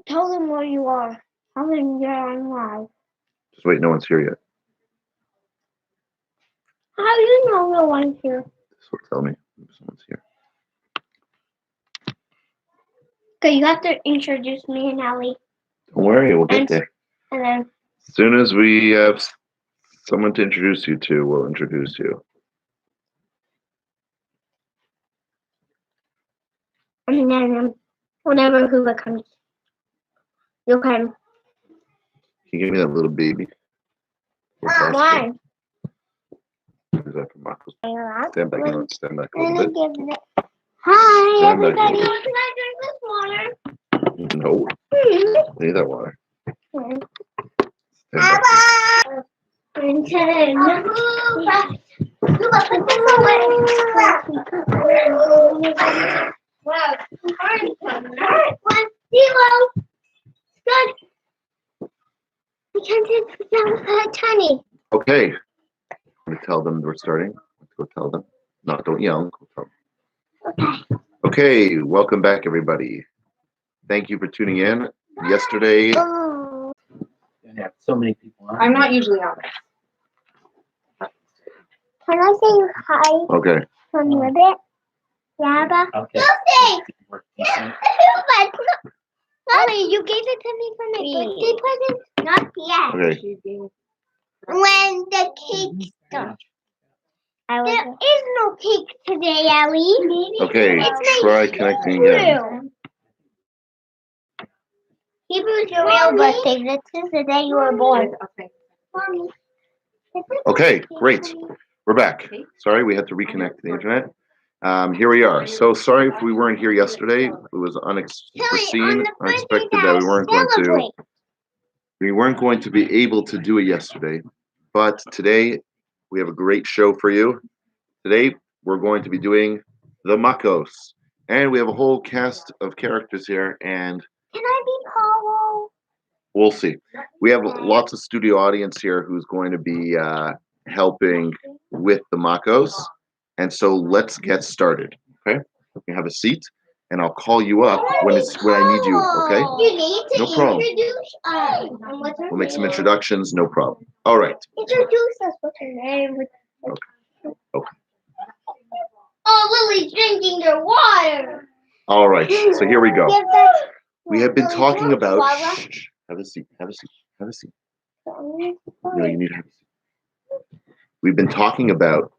Tell them where you are. Tell them you're on live. Just wait, no one's here yet. How do you know no one's here? This will tell me if someone's here. Okay, you have to introduce me and Ellie. Don't worry, we'll get And- there. And then As soon as we have someone to introduce you to, we'll introduce you. whenever Hoover comes, you can. Can you give me that little baby? Why? Is that for MAKKOS? Stand back, no, stand back a little bit. Hi, Stand back a everybody. little Can I drink this water? No, I need that water. Hmm. Stand back. And 10. Hoover, put them away. Wow, orange one. 1, 0. Good. We can't sit down for a tiny. Okay. I'm going to tell them we're starting. Let's go tell them. No, don't yell. Go tell them. Okay. Okay, welcome back, everybody. Thank you for tuning in. Yesterday, Yeah, so many people on. I'm not usually on this. Can I say hi okay. from Ribbit? Yabba? Okay. Lucy! Mommy, you gave it to me for my birthday present? Not yet. Okay. When the cake starts. There is no cake today, Ellie. Okay, It's try my connecting again. Hebrew is your real birthday. This is the day you were born. Okay. Mommy. Okay, great. We're back. Sorry, we had to reconnect to the internet. Here we are. So sorry if we weren't here yesterday. It was unexpected that we weren't going to be able to do it yesterday. But today we have a great show for you. Today we're going to be doing the MAKKOS, and we have a whole cast of characters here. And Can I be Paulo? we'll see. We have lots of studio audience here who's going to be helping with the MAKKOS. And so let's get started. Okay? You have a seat, and I'll call you up when I need you. Okay? You need to No problem. introduce us. And what's her We'll make some name? introductions. No problem. All right. Introduce us. What's her name? Okay. Oh, Lily's drinking your water. All right. So here we go. Give that. We have been talking about. Wawa. Shh, have a seat. Have a seat. Have a seat. Okay. No, you need to have a seat. We've been talking about.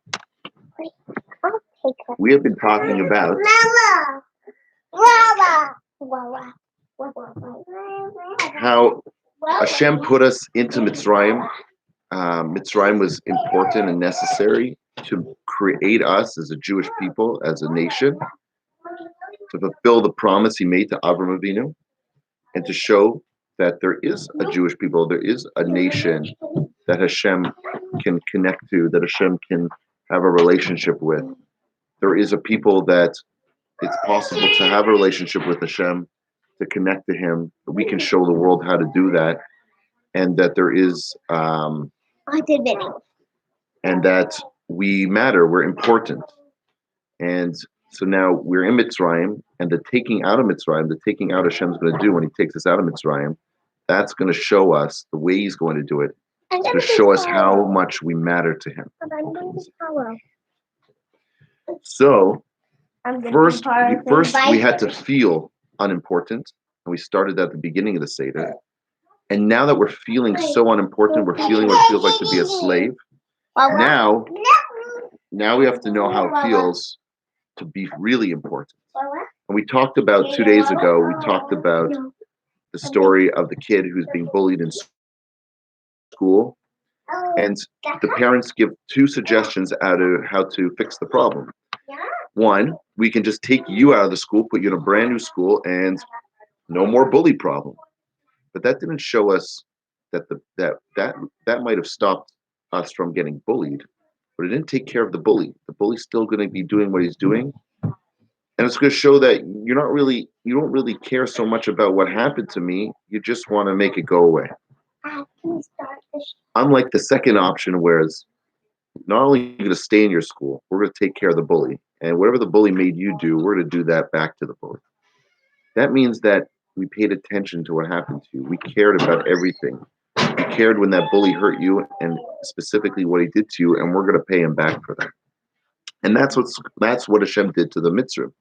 I'll take her. We have been talking about. Mama. Wawa. Wawa. Wawa. How Hashem put us into Mitzrim. Mitzrim was important and necessary to create us as a Jewish people, as a nation, to fulfill the promise He made to Avram Avinu, and to show that there is a Jewish people, there is a nation that Hashem can connect to, that Hashem can have a relationship with. There is a people that it's possible to have a relationship with Hashem, to connect to Him. We can show the world how to do that, and that there is, I did video. and that we matter, we're important. And so now we're in Mitzrayim, and the taking out of Mitzrayim, the taking out Hashem's going to do when He takes us out of Mitzrayim, that's going to show us the way He's going to do it. It's going to show us how much we matter to Him. So first we had to feel unimportant, and we started at the beginning of the Seder. And now that we're feeling so unimportant, we're feeling what it feels like to be a slave. Now we have to know how it feels to be really important. And we talked about 2 days ago, we talked about the story of the kid who's being bullied in school. And the parents give 2 suggestions out of how to fix the problem. One, we can just take you out of the school, put you in a brand new school, and no more bully problem. But that didn't show us that that might have stopped us from getting bullied, but it didn't take care of the bully. The bully's still going to be doing what he's doing, and it's going to show that you don't really care so much about what happened to me. You just want to make it go away. Unlike the second option, whereas not only are you going to stay in your school, we're going to take care of the bully, and whatever the bully made you do, we're going to do that back to the bully. That means that we paid attention to what happened to you. We cared about everything. We cared when that bully hurt you and specifically what he did to you, and we're going to pay him back for that. And that's what Hashem did to the Mitzrim.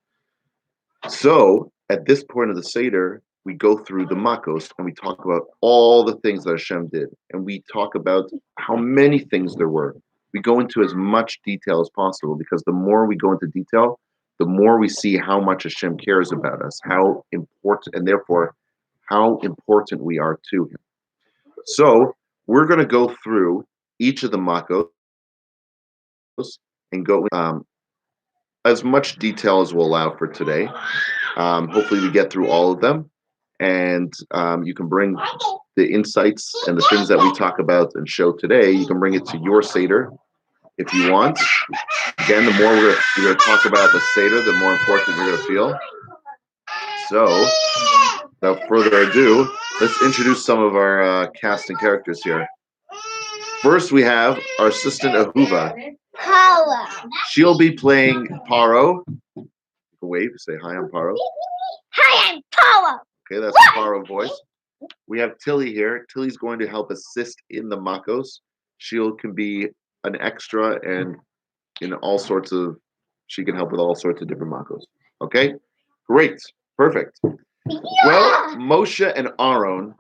So at this point of the Seder, we go through the MAKKOS and we talk about all the things that Hashem did. And we talk about how many things there were. We go into as much detail as possible, because the more we go into detail, the more we see how much Hashem cares about us, how important, and therefore how important we are to him. So we're going to go through each of the MAKKOS and go as much detail as we'll allow for today. Hopefully we get through all of them, and you can bring the insights and the things that we talk about and show today. You can bring it to your Seder if you want. Again, the more we're going to talk about the Seder, the more important you're going to feel. So, without further ado, let's introduce some of our cast and characters here. First, we have our assistant Ahuva. Power. She'll be playing Paro. Wave, say hi, I'm Paro. Hi, I'm Power. Okay, that's the Paro voice. We have Tilly here. Tilly's going to help assist in the MAKKOS. She can be an extra and in all sorts of, she can help with all sorts of different MAKKOS. Okay, great, perfect. Yeah. Well, Moshe and Aaron,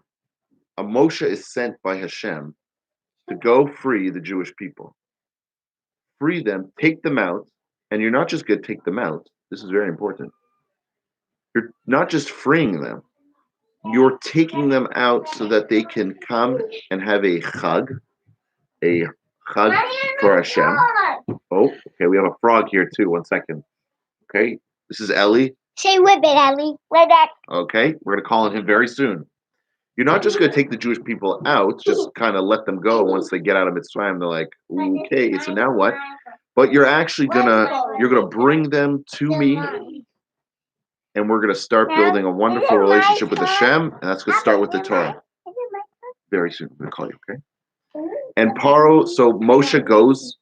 Moshe is sent by Hashem to go free the Jewish people. Free them, take them out, and you're not just going to take them out. This is very important. You're not just freeing them. You're taking them out so that they can come and have a chag for Hashem. Oh, okay, we have a frog here too. 1 second. Okay, this is Ellie. Say whip it, Ellie. Whip it. Okay, we're going to call on him very soon. You're not just going to take the Jewish people out, just kind of let them go once they get out of Mitzrim. They're like, okay, so now what? But you're actually gonna bring them to me, and we're gonna start building a wonderful relationship with Hashem, and that's gonna start with the Torah. Very soon, I'm gonna call you, okay? And Paro, so Moshe goes.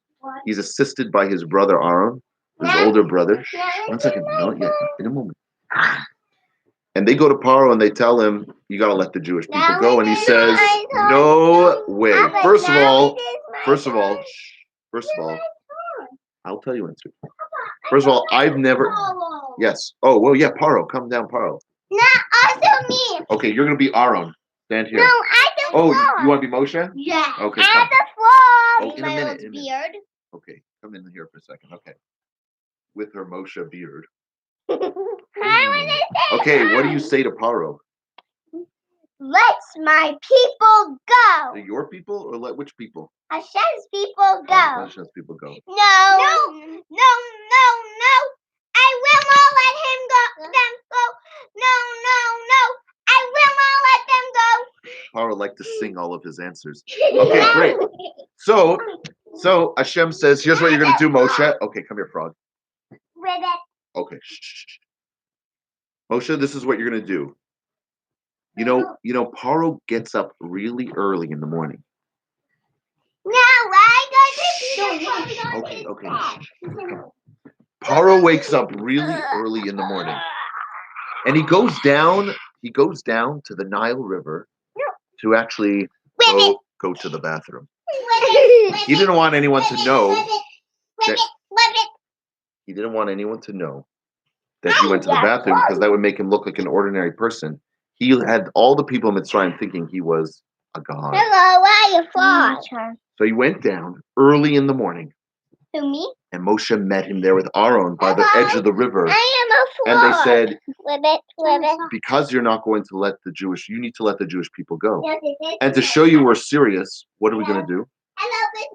He's assisted by his brother Aaron, his older brother. 1 second, not yet, in a moment. And they go to Paro and they tell him, you gotta let the Jewish people go. And he says, no way. First of all, I'll tell you when to. First of all, I've never. Yes. Oh, well, yeah, Paro. Come down, Paro. No, also me. Okay, you're going to be Aaron. Stand here. No, I don't. Oh, you want to be Moshe? Yeah. Okay, I come. have the frog. Oh, in a minute. Beard. Okay, come in here for a second. Okay. With her Moshe beard. Okay, what do you say to Paro? Let my people go. Your people or let which people? Hashem's people go. Hashem's people go. No. I will not let him go. Them go. No. I will not let them go. Paro liked to sing all of his answers. Okay, great. So Hashem says, here's what you're going to do, Moshe. Okay, come here, frog. Ribbit. Okay. Shh. Moshe, this is what you're going to do. You know, Paro gets up really early in the morning. No, I got Okay. Paro wakes up really early in the morning, and he goes down to the Nile River to actually go to the bathroom. He didn't want anyone to know that he didn't want anyone to know that he went to the bathroom, because that would make him look like an ordinary person. He had all the people in Mitzrayim thinking he was a god. Hello, why are you frog? So he went down early in the morning. To me? And Moshe met him there with Aaron by the edge of the river. I am a frog. And they said, Ribbit. because you're not going to you need to let the Jewish people go. And to show you we're serious, what are we going to do?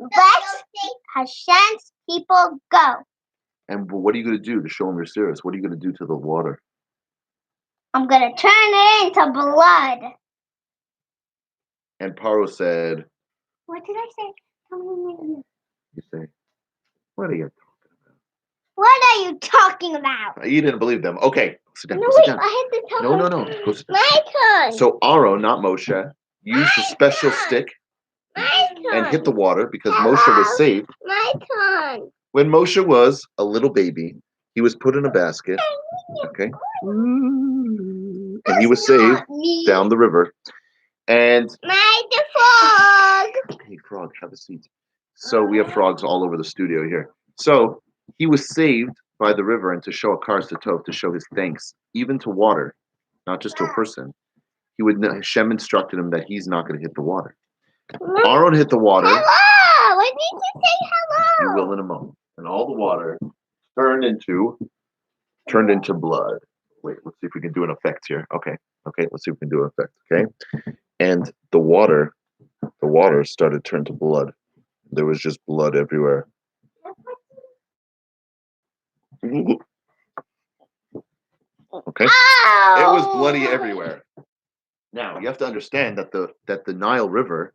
Let Hashem's people go. And what are you going to do to show them you're serious? What are you going to do to the water? I'm going to turn it into blood. And Paro said, What did I say? You say, what are you talking about? What are you talking about? You didn't believe them. Okay, sit down. No, Sit wait, down. I had to tell No. Go sit down. My turn. So Aaron, not Moshe, used a special stick My turn. and hit the water because Moshe was safe. My turn. When Moshe was a little baby, He was put in a basket, okay? And he was saved down the river. And the frog. hey, frog, have a seat. So we have frogs all over the studio here. So he was saved by the river, and to show a kars tov, to show his thanks, even to water, not just to a person. Hashem instructed him that he's not going to hit the water. Aaron hit the water. Hello. I need to say hello. You will in a moment. And all the water turned into blood. Wait, let's see if we can do an effect here. Okay, let's see if we can do an effect. Okay, and the water started to turn to blood. There was just blood everywhere. Okay, it was bloody everywhere. Now you have to understand that the Nile River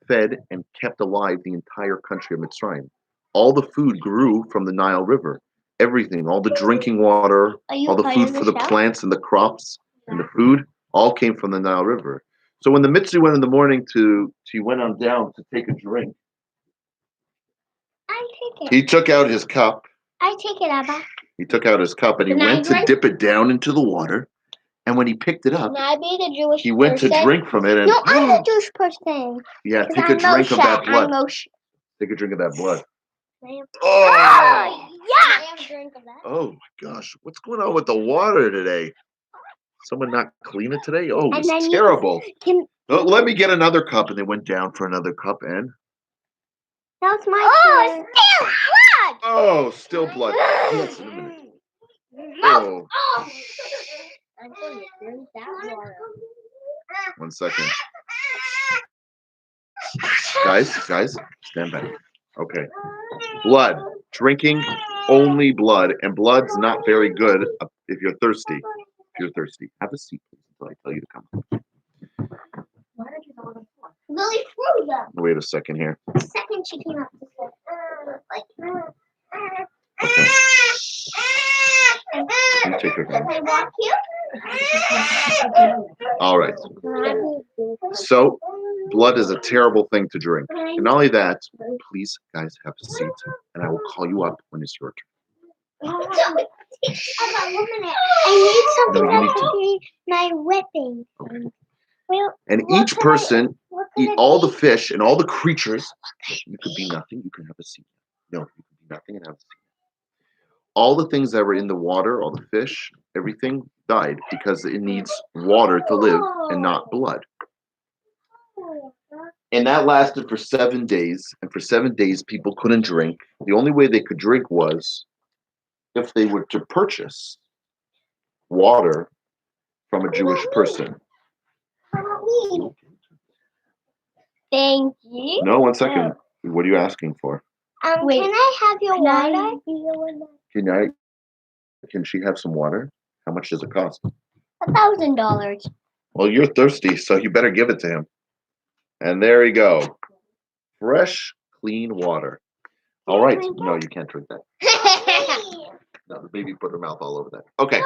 fed and kept alive the entire country of Mitzrim. All the food grew from the Nile River. Everything, all the drinking water, all the food for the plants and the crops and the food, all came from the Nile River. So when the Mitzri went in the morning she went on down to take a drink. I take it. He took out his cup. I take it, Abba. He took out his cup and he went to dip it down into the water. And when he picked it up, Can I be the Jewish he went person? to drink from it. And, no, I'm the Jewish person. Yeah, take a drink of that blood. Take a drink of that blood. Oh, yeah. Oh my gosh, what's going on with the water today? Someone not clean it today? Oh, it's terrible. Let me get another cup, and they went down for another cup, and that's my turn. Still blood. Oh, still blood. Yes, in a minute. Oh. I'm going to drink that water. 1 second. Guys, stand back. Okay. Blood. Drinking only blood, and blood's not very good if you're thirsty. Have a seat, please, until I tell you to come. Lily threw them. Wait a second here. The second she came up to say, Okay. You take her Can home. I walk you? All right. So, blood is a terrible thing to drink. And not only that, please, guys, have a seat, and I will call you up when it's your turn. I need something to be my whipping. Okay. Well, and each person, eat all the fish and all the creatures. You could be nothing. You can have a seat. No, you can be nothing and have a seat. All the things that were in the water, all the fish, everything died because it needs water to live and not blood. And that lasted for 7 days. And for 7 days, people couldn't drink. The only way they could drink was if they were to purchase water from a Jewish person. Thank you. No, 1 second. What are you asking for? Can I have your water? Can she have some water? How much does it cost? $1,000. Well, you're thirsty, so you better give it to him. And there you go. Fresh, clean water. All right. No, you can't drink that. No, the baby put her mouth all over that. Okay.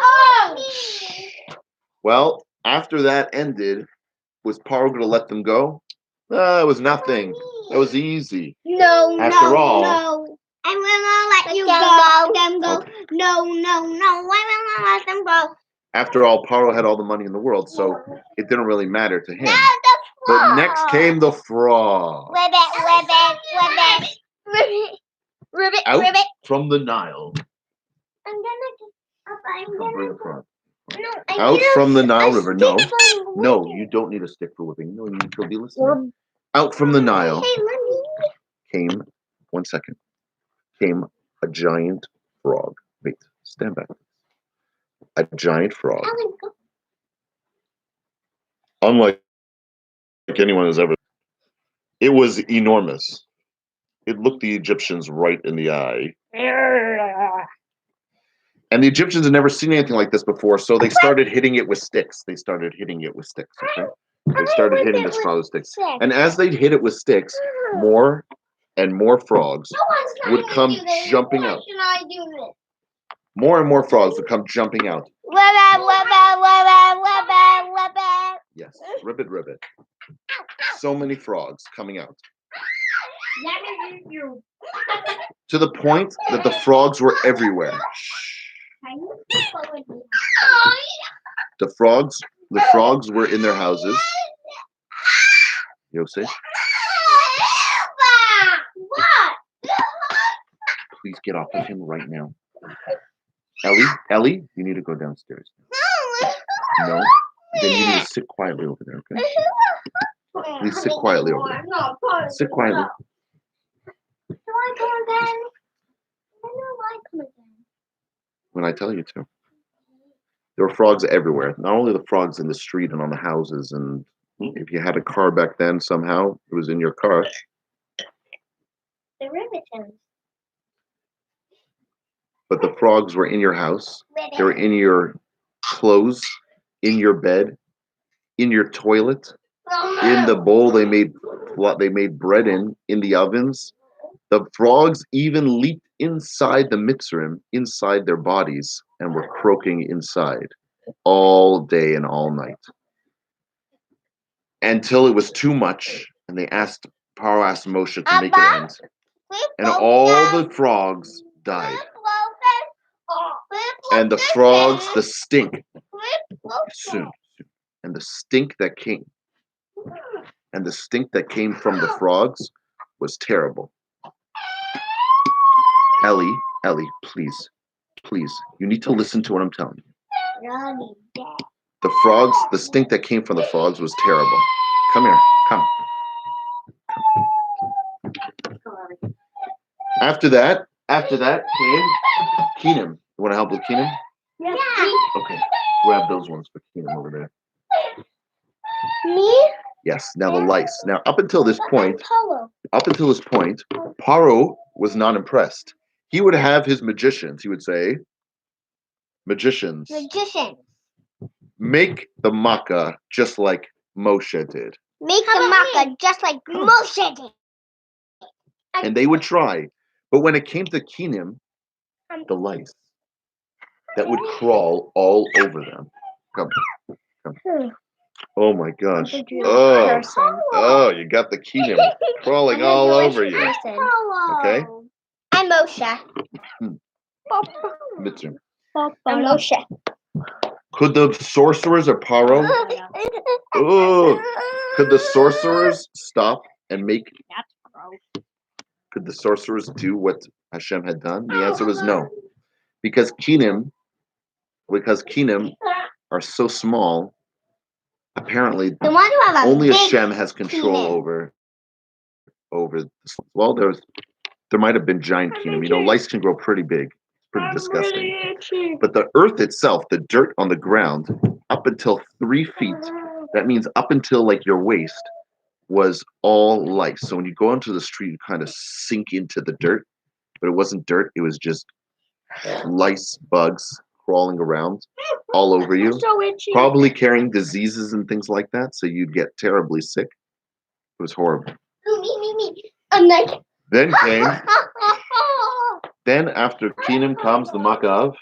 Well, after that ended, was Paro going to let them go? It was nothing. That was easy. No, After all, no. I will not let you go. Okay. No. I will not let them go. After all, Paro had all the money in the world, so it didn't really matter to him. Now the frog. But next came the frog. Ribbit. From the Nile. Out from the Nile River. No, you don't need a stick for whipping. No, you need to be listening. Out from the Nile came, 1 second, came a giant frog. Wait, stand back. A giant frog. Unlike anyone has ever. It was enormous. It looked the Egyptians right in the eye. And the Egyptians had never seen anything like this before, so they started hitting it with sticks. Okay? They started hitting this frog with sticks. And as they hit it with sticks, more and more frogs would come jumping out. More and more frogs would come jumping out. Yes, ribbit. So many frogs coming out. To the point that the frogs were everywhere. The frogs were in their houses. Yosef, please get off of him right now. Ellie, you need to go downstairs. No? Then you need to sit quietly over there, okay? Please sit quietly over there. Sit quietly. When I tell you to. There were frogs everywhere. Not only the frogs in the street and on the houses, and if you had a car back then, somehow it was in your car. The rivetons. But the frogs were in your house. They were in your clothes, in your bed, in your toilet, in the bowl they made bread in the ovens. The frogs even leaped inside the Mitzrim, inside their bodies, and were croaking inside all day and all night. Until it was too much, and Paro asked Moshe to make it end. And all the frogs died. And the frogs, the stink, soon. And the stink that came from the frogs was terrible. Ellie, please, you need to listen to what I'm telling you. The stink that came from the frogs was terrible. Come here, come. After that came Keenum. You want to help with Keenum? Yeah. Okay, grab those ones for Keenum over there. Me? Yes, now the lice. Now, up until this point, Paro was not impressed. He would have his magicians. He would say, magicians, make the makkah just like Moshe did. Make the makkah just like Moshe did. And they would try. But when it came to Keenum, the lice that would crawl all over them. Come. Oh my gosh. Oh, you got the Keenum crawling all over you. Okay? I'm Moshe. Mitzrim. I'm Moshe. Could the sorcerers or Paro? Could the sorcerers stop and make? Could the sorcerers do what Hashem had done? The answer was no, because Keenum are so small. Apparently, only Hashem has control over. Well, there might have been giant Keenum. You know, lice can grow pretty big. It's pretty disgusting. But the earth itself, the dirt on the ground, up until 3 feet, that means up until like your waist, was all lice. So when you go onto the street, you kind of sink into the dirt. But it wasn't dirt. It was just lice, bugs crawling around all over you. So itchy. Probably carrying diseases and things like that. So you'd get terribly sick. It was horrible. Me. I'm like. Then after Keenum comes the makkah of.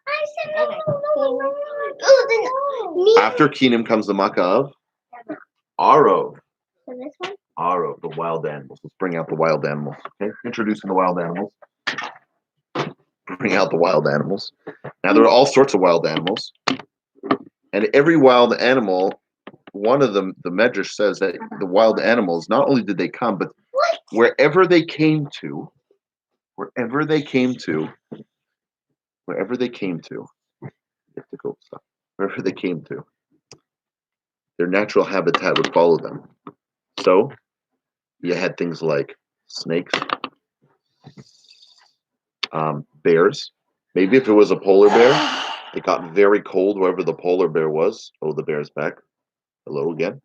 I said no. After Keenum comes the makkah of Aro. So this one? Aro, the wild animals. Let's bring out the wild animals. Okay, introducing the wild animals. Bring out the wild animals. Now there are all sorts of wild animals, and every wild animal, one of them, the Medrash says that the wild animals, not only did they come, but wherever they came to, you have to go stop. Wherever they came to, their natural habitat would follow them. So you had things like snakes, bears. Maybe if it was a polar bear, it got very cold wherever the polar bear was. Oh, the bear's back. Hello again.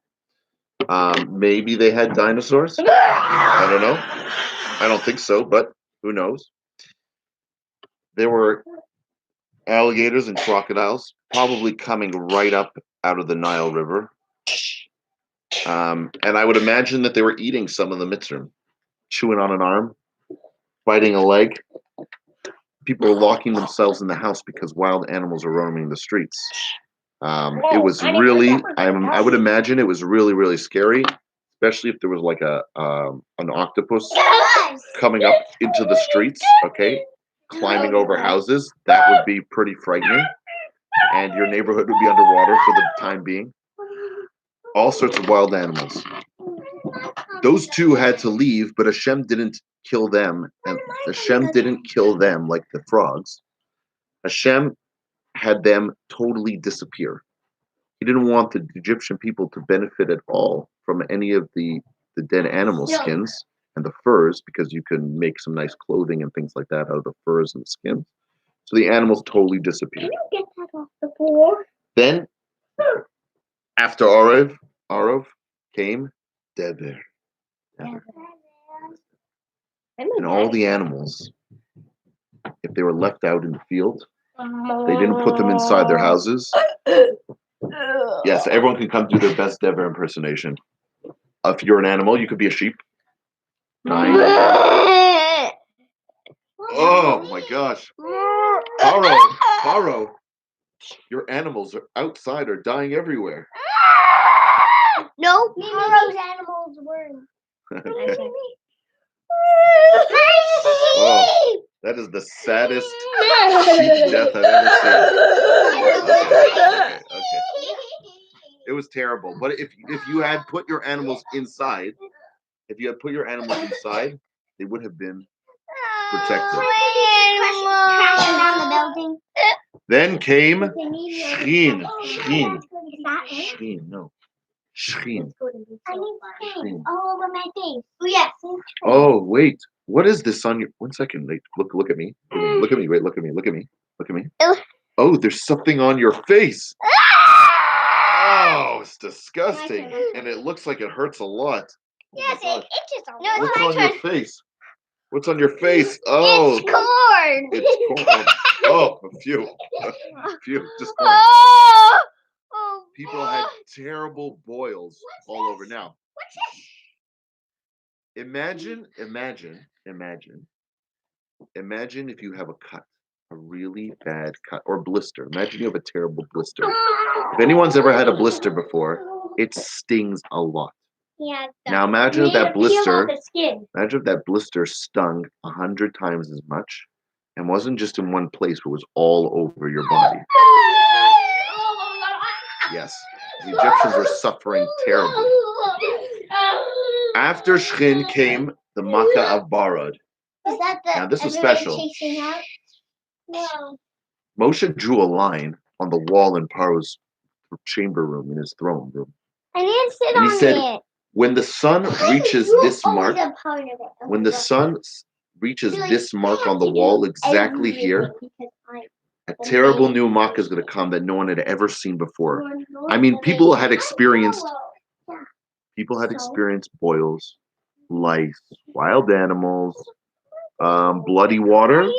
Maybe they had dinosaurs. I don't know. I don't think so, but who knows? There were alligators and crocodiles probably coming right up out of the Nile River. And I would imagine that they were eating some of the Mitzrim, chewing on an arm, biting a leg. People were locking themselves in the house because wild animals are roaming the streets. It was really, I would imagine it was really, really scary, especially if there was like an octopus coming up into the streets, okay, climbing over houses, that would be pretty frightening. And your neighborhood would be underwater for the time being. All sorts of wild animals. Those two had to leave, but Hashem didn't kill them. And Hashem didn't kill them like the frogs. Hashem had them totally disappear. He didn't want the Egyptian people to benefit at all from any of the dead animal skins and the furs, because you can make some nice clothing and things like that out of the furs and the skins. So the animals totally disappeared. Get that off the floor. Then, after Arav came Dever. And all the animals, if they were left out in the field, they didn't put them inside their houses. Yes, everyone can come do their best Dever impersonation. If you're an animal, you could be a sheep. 9. Oh my gosh. Paro, your animals are outside, are dying everywhere. No, Paro's animals were. Okay. Oh, that is the saddest sheep death I've ever seen. Okay. It was terrible. But if you had put your animals inside, they would have been protected. Then came Shrin. No. Shrin. All over my face. Oh, yes. Oh, wait. What is this on your... 1 second. Wait, look at me. Look at me. Wait, look at me. Oh, there's something on your face. Oh, it's disgusting. And it looks like it hurts a lot. Yes, it itches a lot. What's on your face? What's on your face? Oh. It's corn. It's corn. Oh, a few. Just corn. Oh, People had terrible boils all over. Now, imagine if you have a cut, a really bad cut or blister. Imagine you have a terrible blister. If anyone's ever had a blister before, it stings a lot. Yeah. Now imagine if that blister stung 100 times as much and wasn't just in one place, but was all over your body. Yes, the Egyptians were suffering terribly. After Shrin came the Makkah of Barad. Now this was special. No. Moshe drew a line on the wall in Paro's chamber room, in his throne room. I didn't sit And on he said, it. when the sun reaches this mark, on the wall exactly here, a terrible new Makkah is going to come that no one had ever seen before. I mean, people had experienced boils, lice, wild animals, bloody water.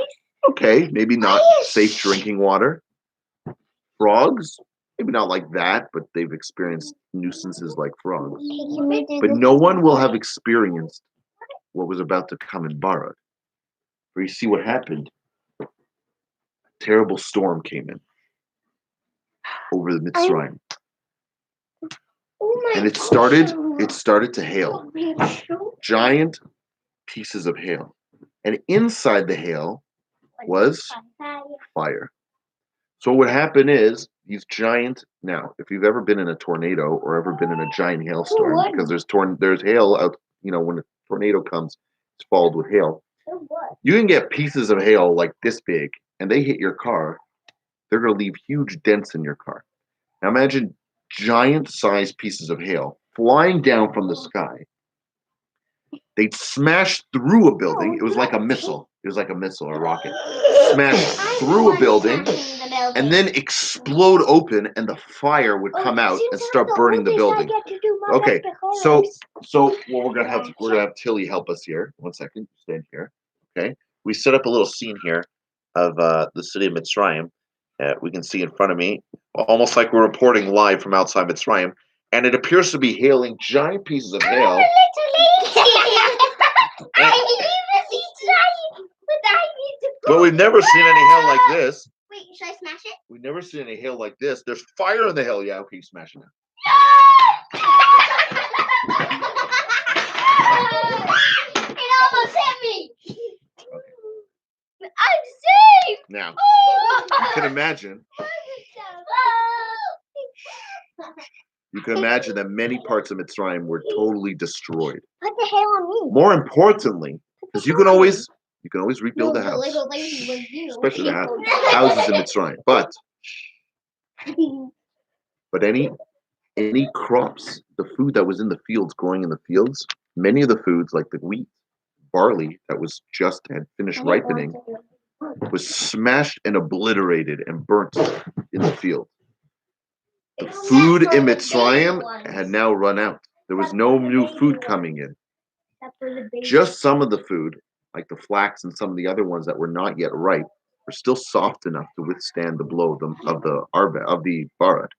Okay, maybe not safe drinking water. Frogs, maybe not like that, but they've experienced nuisances like frogs. But no one will have experienced what was about to come in Barad. For you see what happened. A terrible storm came in over the Mitzrim. And it started to hail. Giant pieces of hail. And inside the hail was fire. So what happened is these giant... Now, if you've ever been in a tornado or ever been in a giant hailstorm, because there's hail out, when a tornado comes, it's followed with hail. You can get pieces of hail like this big, and they hit your car. They're going to leave huge dents in your car. Now imagine giant-sized pieces of hail flying down from the sky. They'd smash through a building. It was like a missile. It was like a missile or a rocket. Smash through a building and then explode open, and the fire would come out and start burning the building. Okay, so we're gonna have Tilly help us here. 1 second, stand here. Okay, we set up a little scene here of the city of Mitzrayim. We can see in front of me, almost like we're reporting live from outside Mitzrayim, and it appears to be hailing giant pieces of hail. But we've never seen any hail like this. Wait, should I smash it? We've never seen any hail like this. There's fire in the hail. Yeah, okay, smash it now. It almost hit me. I'm safe. Now, you can imagine. You can imagine that many parts of Mitzrayim were totally destroyed. Put the hair on me. More importantly, because you can always rebuild a house, especially the houses in Mitzrayim. But any crops, the food that was in the fields, growing in the fields, many of the foods like the wheat, barley that was just had finished ripening, was smashed and obliterated and burnt in the field. The food in Mitzrayim had now run out. There was no new food coming in. Just some of the food, like the flax and some of the other ones that were not yet ripe, were still soft enough to withstand the blow of the barad.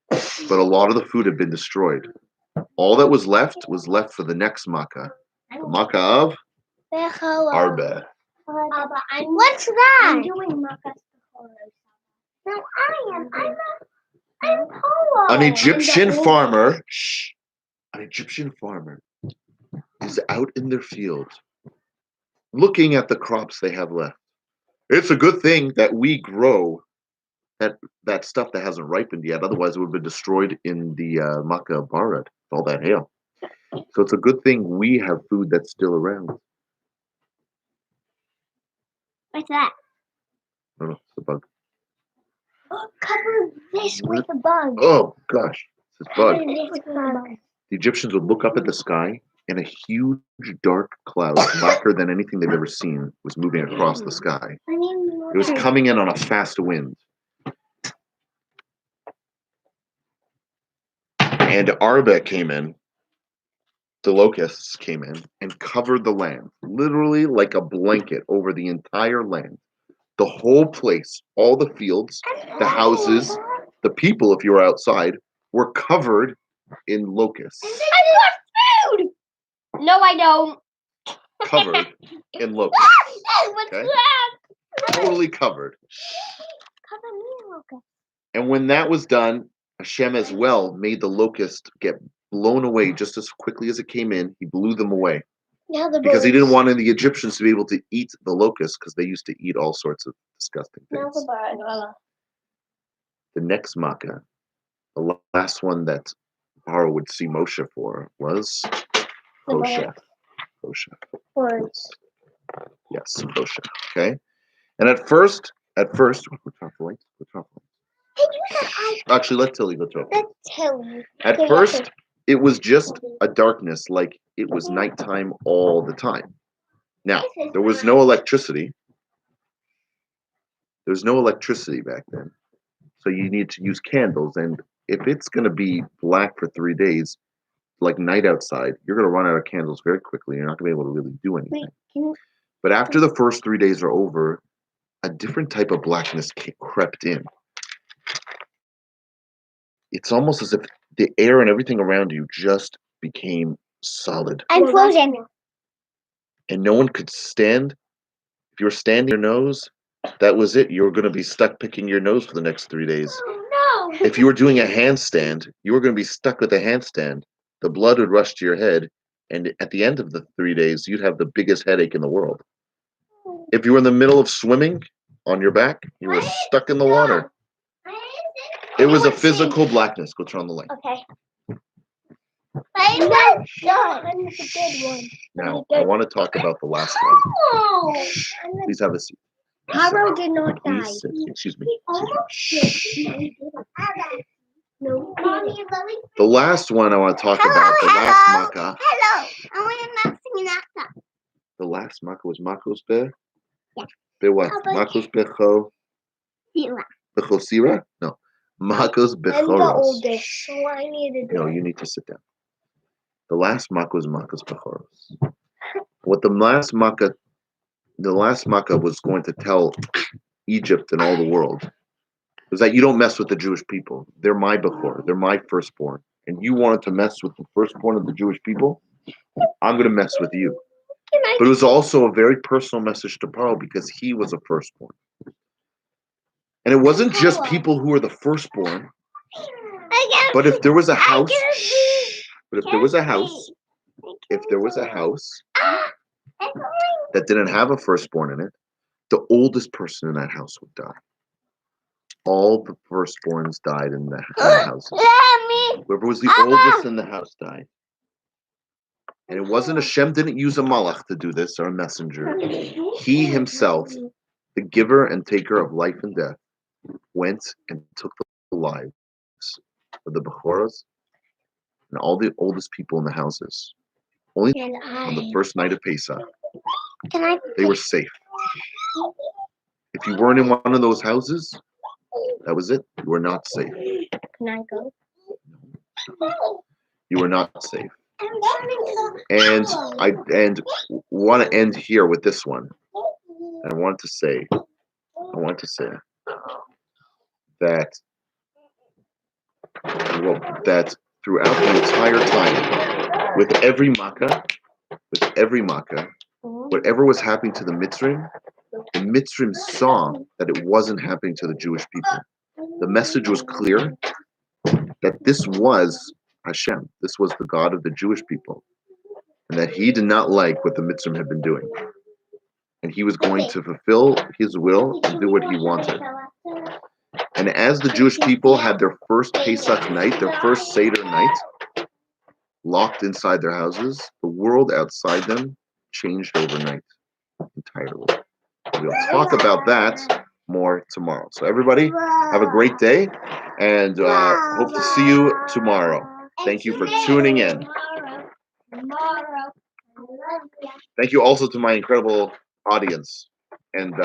But a lot of the food had been destroyed. All that was left for the next makkah, the makkah of arba. What's that? I'm doing makkahs. No, I'm Polo. An Egyptian farmer is out in their field looking at the crops they have left. It's a good thing that we grow that stuff that hasn't ripened yet. Otherwise, it would have been destroyed in the Makkah Barad, all that hail. So it's a good thing we have food that's still around. What's that? I don't know, it's a bug. Oh, cover this with a bug. Oh, gosh, it's a bug. Cover this with a bug. The Egyptians would look up at the sky, and a huge dark cloud, blacker than anything they've ever seen, was moving across the sky. It was coming in on a fast wind. And Arba came in, the locusts came in, and covered the land, literally like a blanket over the entire land. The whole place, all the fields, the houses, the people, if you were outside, were covered in locusts. I want food! No, I don't. Covered in locusts. What's Okay? that? Totally covered. Cover me in locust. And when that was done, Hashem as well made the locust get blown away just as quickly as it came in. He blew them away. Now the Because he didn't want the Egyptians to be able to eat the locusts because they used to eat all sorts of disgusting Now things. the The next makkah, the last one that Paro would see Moshe for was Moshe. Yes, Moshe. Okay. And at first, actually, let Tilly go through it. Let's tell you. At first, it was just a darkness, like it was nighttime all the time. Now, there was no electricity. There was no electricity back then. So you need to use candles. And if it's going to be black for 3 days, like night outside, you're going to run out of candles very quickly. You're not going to be able to really do anything. But after the first 3 days are over, a different type of blackness crept in. It's almost as if the air and everything around you just became solid. I'm frozen. And no one could stand. If you were standing your nose, that was it. You were going to be stuck picking your nose for the next 3 days. Oh, no. If you were doing a handstand, you were going to be stuck with a handstand. The blood would rush to your head. And at the end of the 3 days, you'd have the biggest headache in the world. If you were in the middle of swimming on your back, you were stuck in the water. It was a physical blackness. Go turn on the light. Okay. I'm not done. I'm the good one. Now, I want to talk about the last one. Oh. Please have a seat. Paro did not die. Please sit. Excuse me. He almost did. No. The last one I want to talk about, the last makkah. Hello. I want to sing an The last makkah was Makkos Be? Yeah. Be what? How about Makkos Becho? Bechosira? No. Makkos I'm the Bechoros. oldest, so I need to do No, it. you need to sit down. The last makkah was Makkos Bechoros. What the last makkah was going to tell Egypt and all the world was that you don't mess with the Jewish people. They're my Bechor. They're my firstborn. And you wanted to mess with the firstborn of the Jewish people? I'm going to mess with you. But it was also a very personal message to Paro because he was a firstborn. And it wasn't just people who were the firstborn. But if there was a house, if there was a house that didn't have a firstborn in it, the oldest person in that house would die. All the firstborns died in the houses. Whoever was the oldest in the house died. And it wasn't Hashem didn't use a malach to do this or a messenger. He himself, the giver and taker of life and death, went and took the lives of the Bechoros and all the oldest people in the houses. Only on the first night of Pesach, they were safe. If you weren't in one of those houses, that was it. You were not safe. Can I go? You were not safe. And I want to end here with this one. I want to say that throughout the entire time, with every makkah, whatever was happening to the Mitzrim saw that it wasn't happening to the Jewish people. The message was clear that this was Hashem, this was the God of the Jewish people, and that he did not like what the Mitzrim had been doing. And he was going to fulfill his will and do what he wanted. And as the Jewish people had their first Pesach night, their first Seder night, locked inside their houses, the world outside them changed overnight entirely. We'll talk about that more tomorrow. So everybody, have a great day, and hope to see you tomorrow. Thank you for tuning in. Thank you also to my incredible audience. And